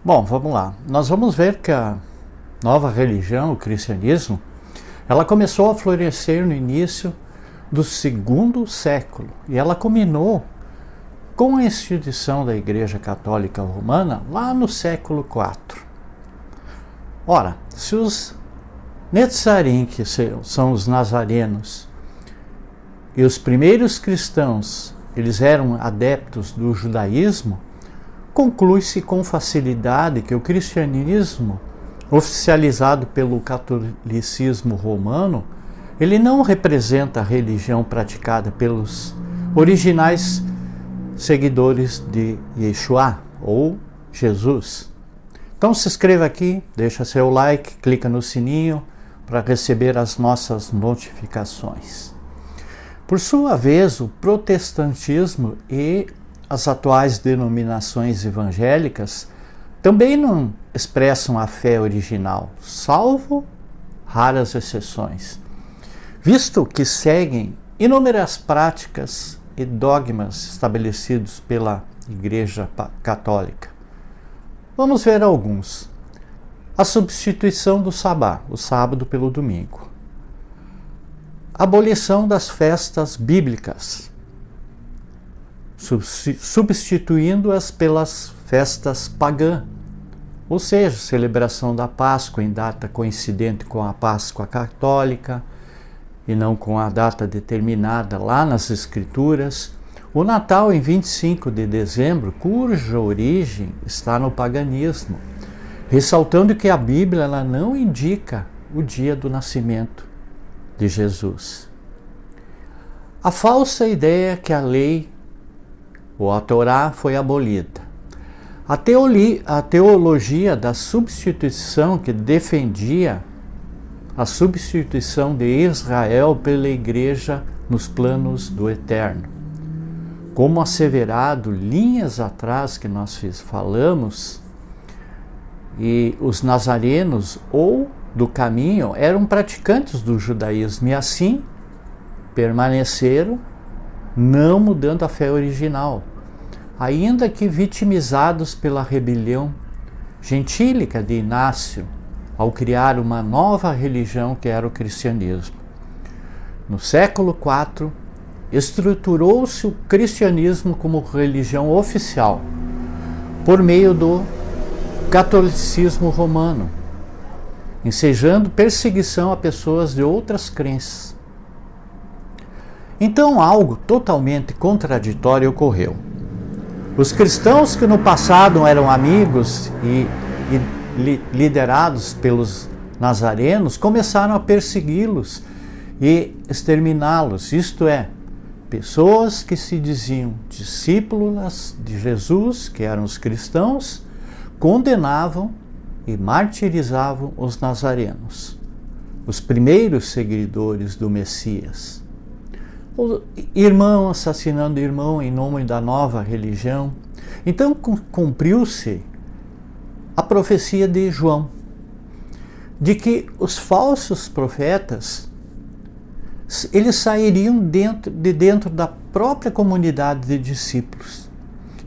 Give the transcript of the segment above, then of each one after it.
Bom, vamos lá. Nós vamos ver que a nova religião, o cristianismo, ela começou a florescer no início do segundo século e ela culminou com a instituição da Igreja Católica Romana lá no século IV. Ora, se os Netzarim, que são os nazarenos, e os primeiros cristãos, eles eram adeptos do judaísmo, conclui-se com facilidade que o cristianismo, oficializado pelo catolicismo romano, ele não representa a religião praticada pelos originais seguidores de Yeshua, ou Jesus. Então se inscreva aqui, deixa seu like, clica no sininho para receber as nossas notificações. Por sua vez, o protestantismo e as atuais denominações evangélicas também não expressam a fé original, salvo raras exceções, visto que seguem inúmeras práticas e dogmas estabelecidos pela Igreja Católica. Vamos ver alguns. A substituição do sabá, o sábado pelo domingo. Abolição das festas bíblicas, substituindo-as pelas festas pagãs, ou seja, celebração da Páscoa em data coincidente com a Páscoa católica e não com a data determinada lá nas Escrituras. O Natal em 25 de dezembro, cuja origem está no paganismo, ressaltando que a Bíblia ela não indica o dia do nascimento de Jesus. A falsa ideia que a lei ou a Torá foi abolida. A teologia da substituição, que defendia a substituição de Israel pela Igreja nos planos do Eterno. Como asseverado linhas atrás que nós falamos, e os nazarenos ou do caminho eram praticantes do judaísmo e assim permaneceram, não mudando a fé original, ainda que vitimizados pela rebelião gentílica de Inácio ao criar uma nova religião que era o cristianismo. No século IV, estruturou-se o cristianismo como religião oficial por meio do catolicismo romano, ensejando perseguição a pessoas de outras crenças. Então algo totalmente contraditório ocorreu. Os cristãos que no passado eram amigos e liderados pelos nazarenos começaram a persegui-los e exterminá-los, isto é, pessoas que se diziam discípulos de Jesus, que eram os cristãos, condenavam e martirizavam os nazarenos, os primeiros seguidores do Messias. O irmão assassinando irmão em nome da nova religião. Então cumpriu-se a profecia de João, de que os falsos profetas, eles sairiam de dentro da própria comunidade de discípulos.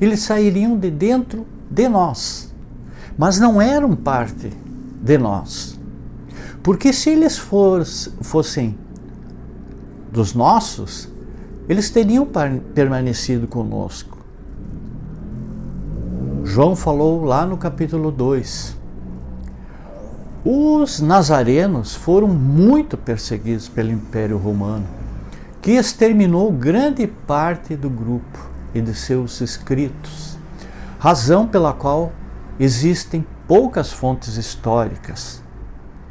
Eles sairiam de dentro de nós, mas não eram parte de nós. Porque se eles fossem dos nossos, eles teriam permanecido conosco. João falou lá no capítulo 2. Os nazarenos foram muito perseguidos pelo Império Romano, que exterminou grande parte do grupo e de seus escritos, razão pela qual existem poucas fontes históricas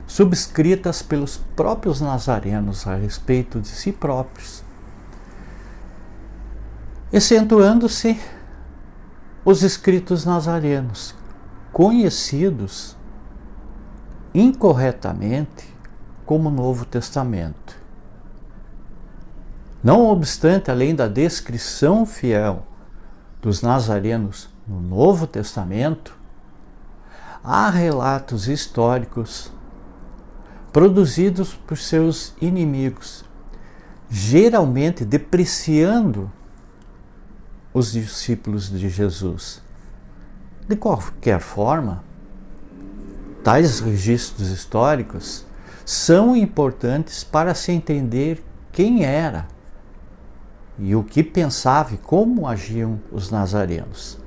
subscritas pelos próprios nazarenos a respeito de si próprios, acentuando-se os escritos nazarenos, conhecidos incorretamente como Novo Testamento. Não obstante, além da descrição fiel dos nazarenos no Novo Testamento, há relatos históricos produzidos por seus inimigos, geralmente depreciando os discípulos de Jesus, De qualquer forma, tais registros históricos são importantes para se entender quem era e o que pensava e como agiam os nazarenos.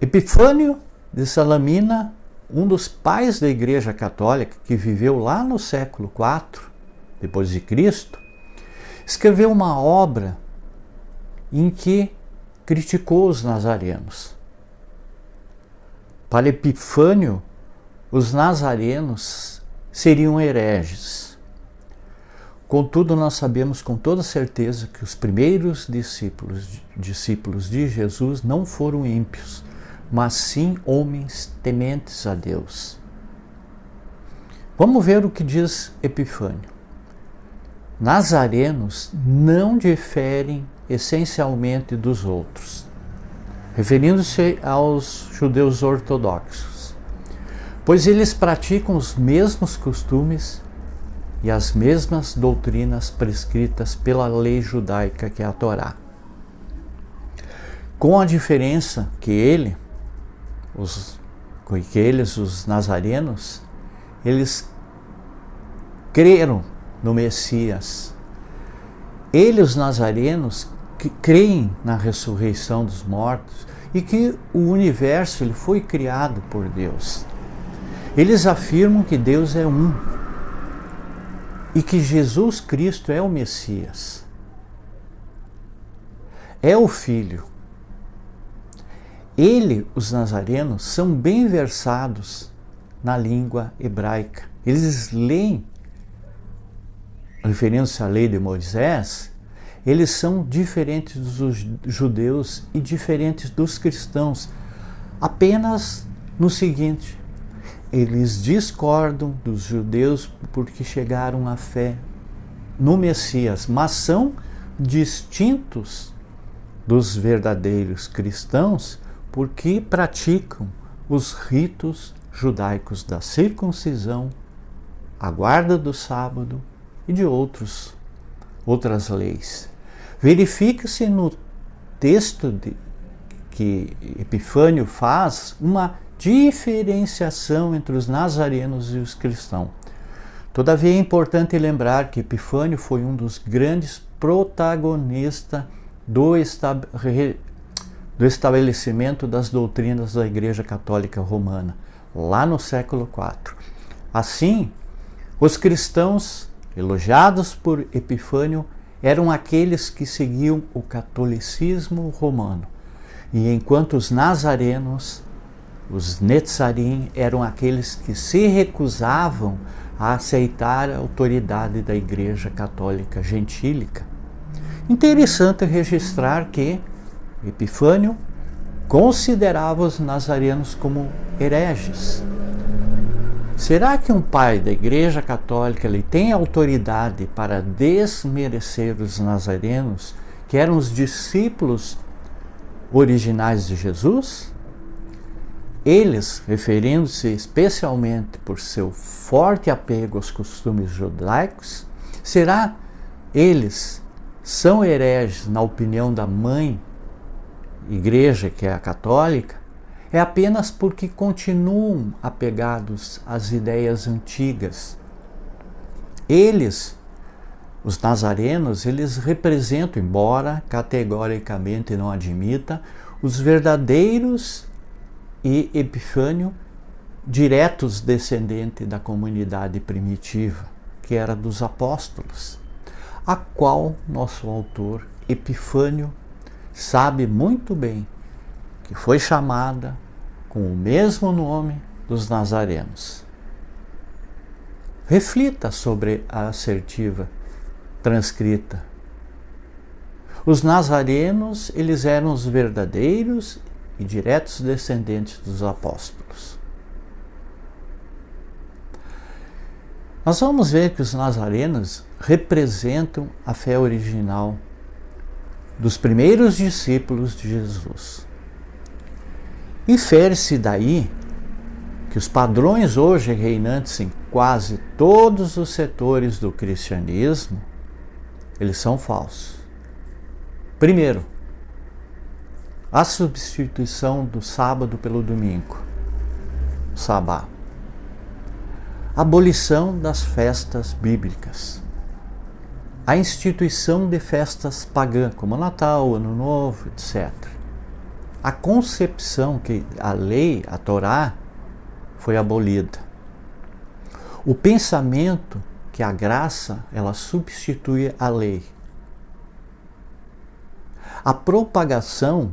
Epifânio de Salamina, um dos pais da Igreja Católica, que viveu lá no século IV depois de Cristo, escreveu uma obra em que criticou os nazarenos. Para Epifânio, os nazarenos seriam hereges. Contudo, nós sabemos com toda certeza que os primeiros discípulos de Jesus não foram ímpios, mas sim homens tementes a Deus. Vamos ver o que diz Epifânio. Nazarenos não diferem essencialmente dos outros, referindo-se aos judeus ortodoxos, pois eles praticam os mesmos costumes e as mesmas doutrinas prescritas pela lei judaica, que é a Torá. Com a diferença que os nazarenos, eles creram no Messias. Os nazarenos, que creem na ressurreição dos mortos e que o universo ele foi criado por Deus. Eles afirmam que Deus é um e que Jesus Cristo é o Messias, é o Filho. Os nazarenos, são bem versados na língua hebraica. Eles leem, referindo-se à lei de Moisés, eles são diferentes dos judeus e diferentes dos cristãos, apenas no seguinte: eles discordam dos judeus porque chegaram à fé no Messias, mas são distintos dos verdadeiros cristãos porque praticam os ritos judaicos da circuncisão, a guarda do sábado e de outras leis. Verifica-se no texto que Epifânio faz uma diferenciação entre os nazarenos e os cristãos. Todavia é importante lembrar que Epifânio foi um dos grandes protagonistas do estabelecimento das doutrinas da Igreja Católica Romana, lá no século IV. Assim, os cristãos, elogiados por Epifânio, eram aqueles que seguiam o catolicismo romano, e enquanto os nazarenos, os Netzarim, eram aqueles que se recusavam a aceitar a autoridade da Igreja Católica Gentílica. Interessante registrar que Epifânio considerava os nazarenos como hereges. Será que um pai da Igreja Católica ele tem autoridade para desmerecer os nazarenos, que eram os discípulos originais de Jesus? Eles, referindo-se especialmente por seu forte apego aos costumes judaicos, será eles são hereges na opinião da mãe igreja, que é a católica, é apenas porque continuam apegados às ideias antigas. Os nazarenos, eles representam, embora categoricamente não admita, os verdadeiros e Epifânio, diretos descendentes da comunidade primitiva, que era dos apóstolos, a qual nosso autor Epifânio sabe muito bem que foi chamada com o mesmo nome dos nazarenos. Reflita sobre a assertiva transcrita. Os nazarenos, eles eram os verdadeiros e diretos descendentes dos apóstolos. Nós vamos ver que os nazarenos representam a fé original dos primeiros discípulos de Jesus. Infere-se daí que os padrões hoje reinantes em quase todos os setores do cristianismo, eles são falsos. Primeiro, A substituição do sábado pelo domingo, sabá. Abolição das festas bíblicas. A instituição de festas pagãs, como Natal, Ano Novo, etc. A concepção que a lei, a Torá, foi abolida. O pensamento que a graça, ela substitui a lei. A propagação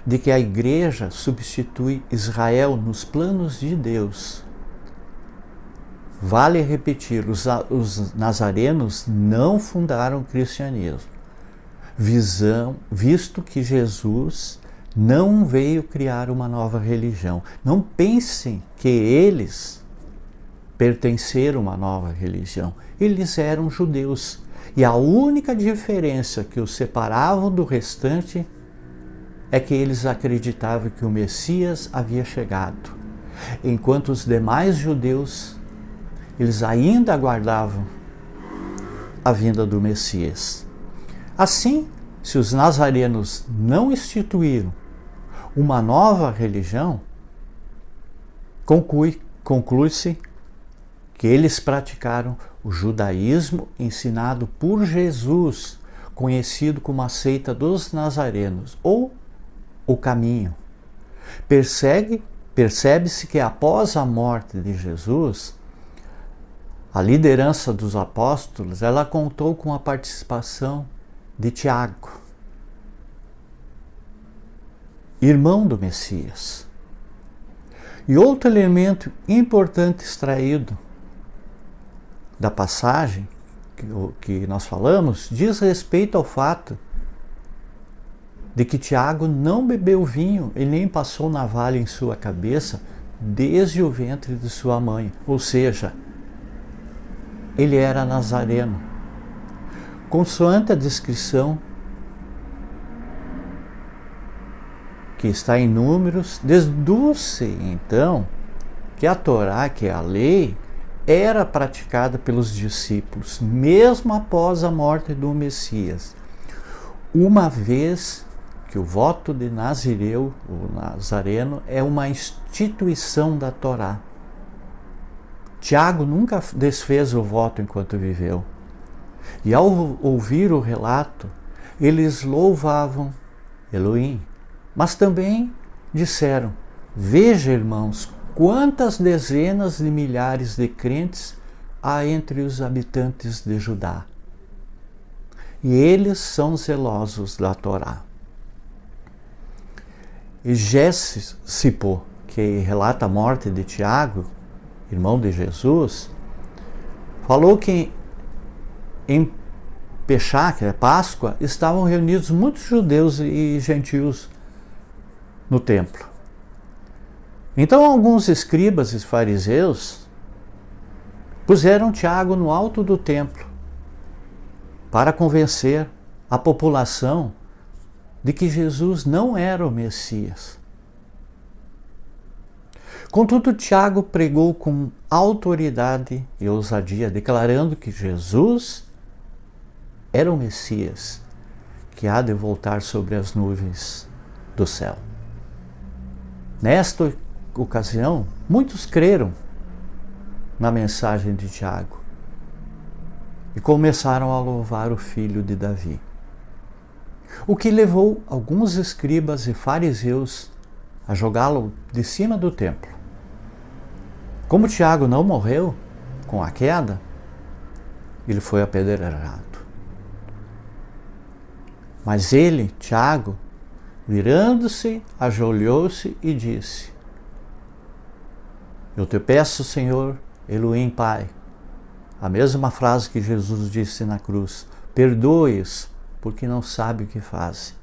de que a igreja substitui Israel nos planos de Deus. Vale repetir, os nazarenos não fundaram o cristianismo, visto que Jesus não veio criar uma nova religião. Não pensem que eles pertenceram a uma nova religião. Eles eram judeus. E a única diferença que os separavam do restante é que eles acreditavam que o Messias havia chegado, enquanto os demais judeus, eles ainda aguardavam a vinda do Messias. Assim, se os nazarenos não instituíram uma nova religião, conclui-se que eles praticaram o judaísmo ensinado por Jesus, conhecido como a seita dos nazarenos, ou o caminho. Percebe-se que após a morte de Jesus, a liderança dos apóstolos, ela contou com a participação de Tiago, irmão do Messias. E outro elemento importante extraído da passagem que nós falamos diz respeito ao fato de que Tiago não bebeu vinho e nem passou navalha em sua cabeça desde o ventre de sua mãe. Ou seja, ele era nazareno. Consoante a descrição que está em Números, deduz-se então que a Torá, que é a lei, era praticada pelos discípulos, mesmo após a morte do Messias, uma vez que o voto de Nazireu, o nazareno, é uma instituição da Torá. Tiago nunca desfez o voto enquanto viveu. E ao ouvir o relato, eles louvavam Elohim, mas também disseram: veja, irmãos, quantas dezenas de milhares de crentes há entre os habitantes de Judá. E eles são zelosos da Torá. E Gésipo, que relata a morte de Tiago, irmão de Jesus, falou que em Peshá, que é Páscoa, estavam reunidos muitos judeus e gentios no templo. Então alguns escribas e fariseus puseram Tiago no alto do templo para convencer a população de que Jesus não era o Messias. Contudo, Tiago pregou com autoridade e ousadia, declarando que Jesus era o Messias, que há de voltar sobre as nuvens do céu. Nesta ocasião, muitos creram na mensagem de Tiago e começaram a louvar o filho de Davi. O que levou alguns escribas e fariseus a jogá-lo de cima do templo. Como Tiago não morreu com a queda, ele foi apedrejado. Mas ele, Tiago, virando-se, ajoelhou-se e disse: eu te peço, Senhor, Elohim, Pai, a mesma frase que Jesus disse na cruz: perdoe-os, porque não sabem o que fazem.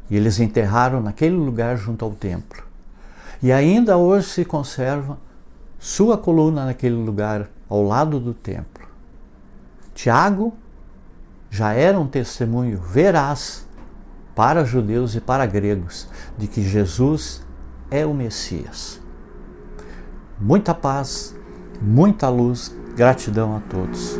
E eles enterraram naquele lugar junto ao templo. E ainda hoje se conserva sua coluna naquele lugar, ao lado do templo. Tiago já era um testemunho veraz para judeus e para gregos de que Jesus é o Messias. Muita paz, muita luz, gratidão a todos.